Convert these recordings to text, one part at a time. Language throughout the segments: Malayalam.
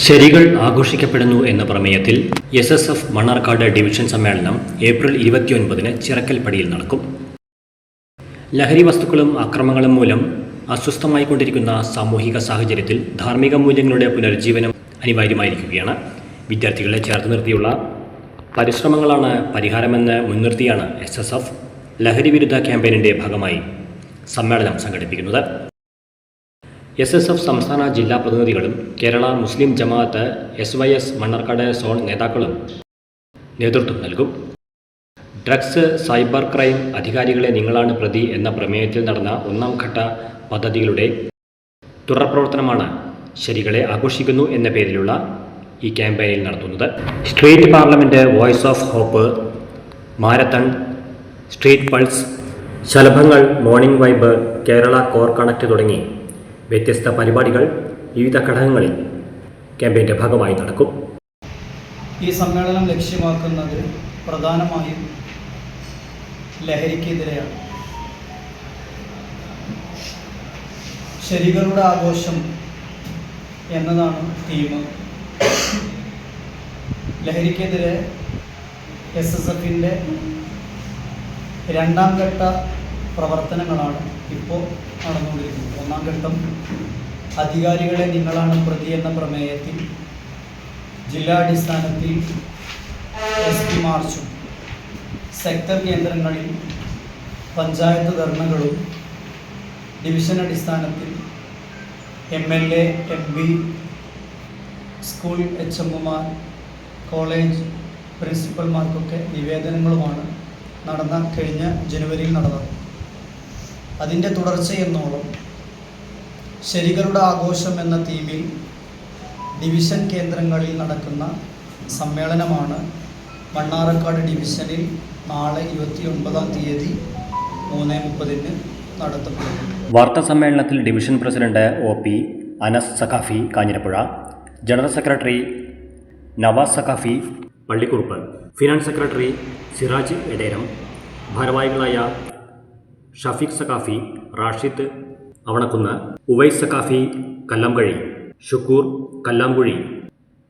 ശരികൾ ആഘോഷിക്കപ്പെടുന്നു എന്ന പ്രമേയത്തിൽ SSF മണ്ണാർക്കാട് ഡിവിഷൻ സമ്മേളനം ഏപ്രിൽ 29-ന് ചിറക്കൽപ്പടിയിൽ നടക്കും. ലഹരി വസ്തുക്കളും അക്രമങ്ങളും മൂലം അസ്വസ്ഥമായിക്കൊണ്ടിരിക്കുന്ന സാമൂഹിക സാഹചര്യത്തിൽ ധാർമ്മിക മൂല്യങ്ങളുടെ പുനരുജ്ജീവനം അനിവാര്യമായിരിക്കുകയാണ്. വിദ്യാർത്ഥികളെ ചേർത്ത് നിർത്തിയുള്ള പരിശ്രമങ്ങളാണ് പരിഹാരമെന്ന് മുൻനിർത്തിയാണ് SSF ലഹരി വിരുദ്ധ ക്യാമ്പയിനിൻ്റെ ഭാഗമായി സമ്മേളനം സംഘടിപ്പിക്കുന്നത്. SSF സംസ്ഥാന ജില്ലാ പ്രതിനിധികളും കേരള മുസ്ലിം ജമാഅത്ത് SYS മണ്ണാർക്കാട് സോൺ നേതാക്കളും നേതൃത്വം നൽകും. ഡ്രഗ്സ് സൈബർ ക്രൈം അധികാരികളെ നിങ്ങളാണ് പ്രതി എന്ന പ്രമേയത്തിൽ നടന്ന ഒന്നാം ഘട്ട പദ്ധതികളുടെ തുടർപ്രവർത്തനമാണ് ശരികളെ ആഘോഷിക്കുന്നു എന്ന പേരിലുള്ള ഈ ക്യാമ്പയിനിൽ നടത്തുന്നത്. Street parliament, voice of hope, marathon, street pulse, ശലഭങ്ങൾ, morning vibe, Kerala core connect തുടങ്ങി വ്യത്യസ്ത പരിപാടികൾ വിവിധ ഘടകങ്ങളിൽ ക്യാമ്പയിൻ്റെ ഭാഗമായി നടക്കും. ഈ സമ്മേളനം ലക്ഷ്യമാക്കുന്നത് പ്രധാനമായും ലഹരിക്കെതിരെയാണ്. ശരികളുടെ ആഘോഷം എന്നതാണ് തീം. ലഹരിക്കെതിരെ SSFൻ്റെ രണ്ടാം ഘട്ട പ്രവർത്തനങ്ങളാണ് ഇപ്പോൾ നടന്നുകൊണ്ടിരിക്കുന്നത്. ഒന്നാം ഘട്ടം അധികാരികളെ നിങ്ങളാണ് പ്രതി എന്ന പ്രമേയത്തിൽ ജില്ലാടിസ്ഥാനത്തിൽ SP മാർച്ചും സെക്ടർ കേന്ദ്രങ്ങളിൽ പഞ്ചായത്ത് ധർണകളും ഡിവിഷൻ അടിസ്ഥാനത്തിൽ MLA, MP, സ്കൂൾ HMമാർ, കോളേജ് പ്രിൻസിപ്പൽമാർക്കൊക്കെ നിവേദനങ്ങളുമാണ് കഴിഞ്ഞ ജനുവരിയിൽ നടന്നത്. അതിൻ്റെ തുടർച്ചയെന്നോളം ശരികളുടെ ആഘോഷം എന്ന തീമിൽ ഡിവിഷൻ കേന്ദ്രങ്ങളിൽ നടക്കുന്ന സമ്മേളനമാണ് മണ്ണാർക്കാട് ഡിവിഷനിൽ നാളെ 29-ാം തീയതി 3:30-ന് നടത്തപ്പെടുന്നത്. വാർത്താ സമ്മേളനത്തിൽ division president OP Anas Saqafi Kanjirappuzha, general secretary Navas Saqafi Pallikkuruppu, finance secretary Siraj Ederam, ഭാരവാഹികളായ ഷഫീഖ് സഖാഫി, റാഷിദ് അവണക്കുന്ന്, ഉവൈസ് സഖാഫി കല്ലാംകഴി, ഷുക്കൂർ കല്ലാംകുഴി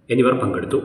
എന്നിവർ പങ്കെടുത്തു.